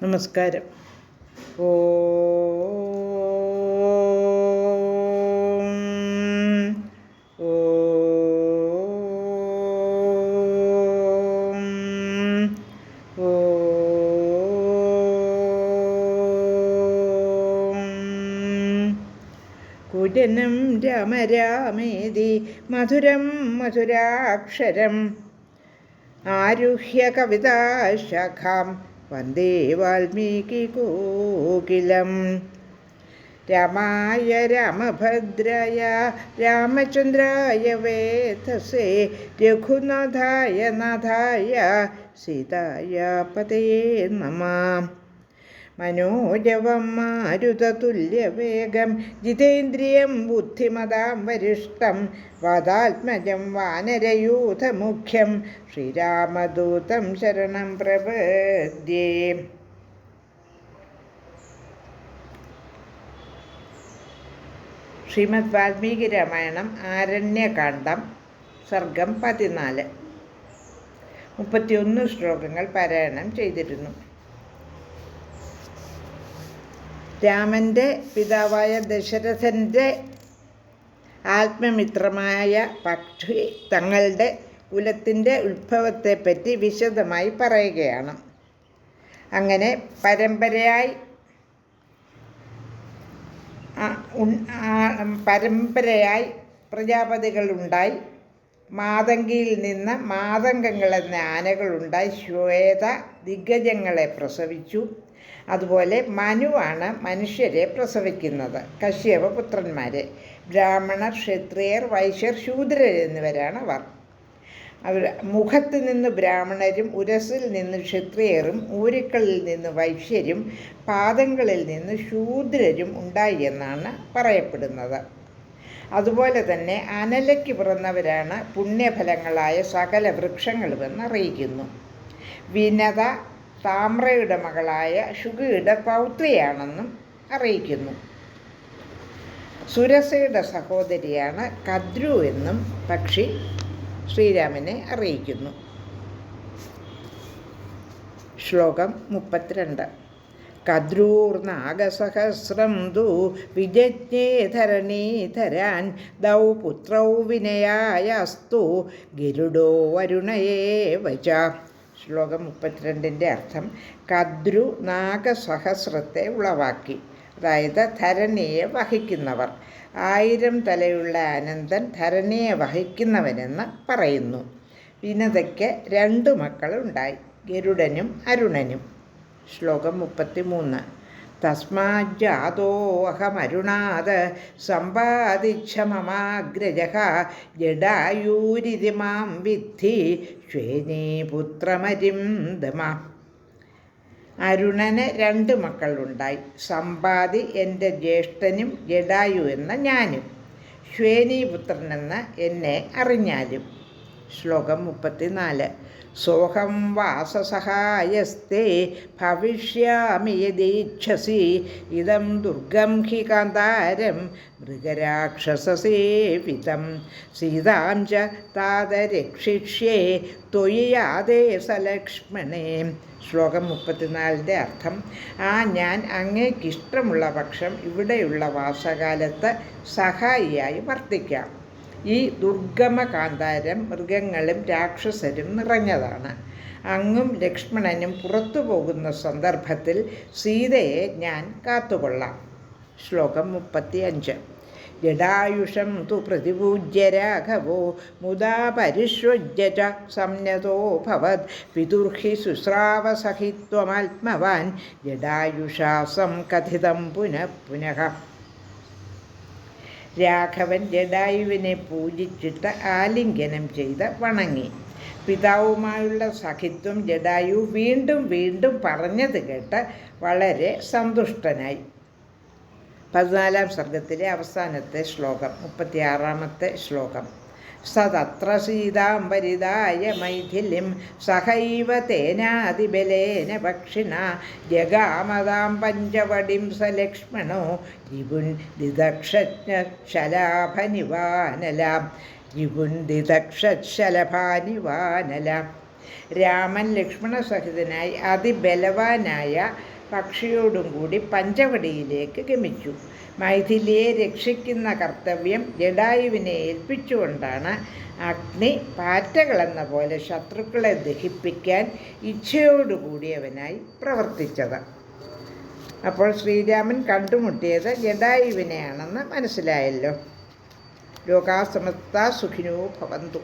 നമസ്കാരം. കുജനം രാമ രാമേതി മധുരം മധുരാക്ഷരം ആരുഹ്യ കവിതാശാഖാം വന്ദേ വാൽമീകികോകിലം. രാമായ രാമഭദ്രായ രാമചന്ദ്രായ വേധസേ രഘുനാഥായ നാഥായ സീതായ പതയേ നമഃ. മനോജവം മാരുതതുല്യവേഗം ജിതേന്ദ്രിയം ബുദ്ധിമതാം വരിഷ്ഠം വാതാത്മജം വാനരയൂഥമുഖ്യം ശ്രീരാമദൂതം ശരണം പ്രപദ്യേ. ശ്രീമദ് വാൽമീകി രാമായണം ആരണ്യകാണ്ഡം സർഗം 14 31 ശ്ലോകങ്ങൾ പാരായണം ചെയ്തിരുന്നു. രാമൻ്റെ പിതാവായ ദശരഥൻ്റെ ആത്മമിത്രമായ പക്ഷി തങ്ങളുടെ കുലത്തിൻ്റെ ഉത്ഭവത്തെപ്പറ്റി വിശദമായി പറയുകയാണ്. അങ്ങനെ പരമ്പരയായി പ്രജാപതികളുണ്ടായി. മാതങ്കിയിൽ നിന്ന് മാതംഗങ്ങളെന്ന ആനകളുണ്ടായി. ശ്വേത ദിഗ്ഗജങ്ങളെ പ്രസവിച്ചു. അതുപോലെ മനുവാണ് മനുഷ്യരെ പ്രസവിക്കുന്നത്. കശ്യപപുത്രന്മാരെ. ബ്രാഹ്മണർ, ക്ഷത്രിയർ, വൈശ്യർ, ശൂദ്രർ എന്നിവരാണ് അവർ. മുഖത്ത് നിന്ന് ബ്രാഹ്മണരും ഉരസിൽ നിന്ന് ക്ഷത്രിയരും ഊരുക്കളിൽ നിന്ന് വൈശ്യരും പാദങ്ങളിൽ നിന്ന് ശൂദ്രരും ഉണ്ടായി എന്നാണ് പറയപ്പെടുന്നത്. അതുപോലെ തന്നെ അനലയ്ക്ക് പിറന്നവരാണ് പുണ്യഫലങ്ങളായ സകല വൃക്ഷങ്ങളുമെന്ന് അറിയിക്കുന്നു. വിനത താമ്രയുടെ മകളായ ശുഗയുടെ പൗത്രിയാണെന്നും അറിയിക്കുന്നു. സുരസയുടെ സഹോദരിയാണ് കദ്രു എന്നും പക്ഷി ശ്രീരാമനെ അറിയിക്കുന്നു. ശ്ലോകം 32. കദ്രൂർനാഗസഹസ്രം തു വിജജ്ഞേ ധരണീധരാൻ ദൗ പുത്രൗ വിനയായസ്തു ഗരുഡോ വരുണയേവ ച. ശ്ലോകം 32ൻ്റെ അർത്ഥം: കദ്രു നാഗസഹസ്രത്തെ ഉളവാക്കി, അതായത് ധരണിയെ വഹിക്കുന്നവർ. 1000 തലയുള്ള അനന്തൻ ധരണിയെ വഹിക്കുന്നവനെന്ന് പറയുന്നു. വിനതയ്ക്ക് 2 മക്കളുണ്ടായി, ഗരുഡനും അരുണനും. ശ്ലോകം 33. തസ്മാജ്ജാതോഹമരുണാത് സമ്പാദിച്ഛ മമാഗ്രജഃ ജടായൂരിതി മാം വിദ്ധി ശ്വേനീപുത്രമരിന്ദമ. അരുണന് 2 മക്കളുണ്ടായി. സമ്പാദി എൻ്റെ ജ്യേഷ്ഠനും ജടായു എന്ന ഞാനും, ശ്വേനീപുത്രനെന്ന് എന്നെ അറിഞ്ഞാലും. ശ്ലോകം 34. സോഹം വാസസഹായസ്തേ ഭവിഷ്യാമി യദീച്ഛസി ഇദം ദുർഗം ഹി കാന്താരം മൃഗരാക്ഷസസേവിതം സീതാം ച താതരക്ഷിഷ്യേ ത്വയി ആദേശ ലക്ഷ്മണേ. ശ്ലോകം 34ൻ്റെ അർത്ഥം: ഞാൻ അങ്ങേക്കിഷ്ടമുള്ള പക്ഷം ഇവിടെയുള്ള വാസകാലത്ത് സഹായിയായി വർത്തിക്കാം. ഈ ദുർഗമ കാന്താരം മൃഗങ്ങളും രാക്ഷസരും നിറഞ്ഞതാണ്. അങ്ങും ലക്ഷ്മണനും പുറത്തു പോകുന്ന സന്ദർഭത്തിൽ സീതയെ ഞാൻ കാത്തുകൊള്ളാം. ശ്ലോകം 35. ജടായുഷം തു പ്രതിപൂജ്യ രാഘവോ മുദാ പരിഷ്വജ്യ ച സംനതോ ഭവത് പിതുർഹി ശുശ്രാവസഹിത്വമാത്മവാൻ ജടായുഷാസം കഥിതം പുനഃ പുനഃ. രാഘവൻ ജടായുവിനെ പൂജിച്ചിട്ട് ആലിംഗനം ചെയ്ത് വണങ്ങി. പിതാവുമായുള്ള സഖിത്വം ജടായു വീണ്ടും വീണ്ടും പറഞ്ഞത് കേട്ട് വളരെ സന്തുഷ്ടനായി. 14ാം സർഗത്തിലെ അവസാനത്തെ ശ്ലോകം, 36ാമത്തെ ശ്ലോകം. സതത്ര സീതാം പരിദായ മൈഥിലിം സഹൈവ തേനാതിബലേന പക്ഷിണ ജഗാമതാം പഞ്ചവടിം സ ലക്ഷ്മണോ രിപുൻ ദിദക്ഷശലാഭനിവാനലാം. രിപുൻ ദിദക്ഷശലഭാനിവാനലാം. രാമൻ ലക്ഷ്മണസഹിതനായി അതിബലവാനായ പക്ഷിയോടും കൂടി പഞ്ചവടിയിലേക്ക് ഗമിച്ചു. മൈഥിലിയെ രക്ഷിക്കുന്ന കർത്തവ്യം ജടായുവിനെ ഏൽപ്പിച്ചുകൊണ്ടാണ് അഗ്നി പാറ്റകളെന്ന പോലെ ശത്രുക്കളെ ദഹിപ്പിക്കാൻ ഇച്ഛയോടുകൂടിയവനായി പ്രവർത്തിച്ചത്. അപ്പോൾ ശ്രീരാമൻ കണ്ടുമുട്ടിയത് ജടായുവിനെയാണെന്ന് മനസ്സിലായല്ലോ. ലോകാ സമസ്താ സുഖിനോ ഭവന്തു.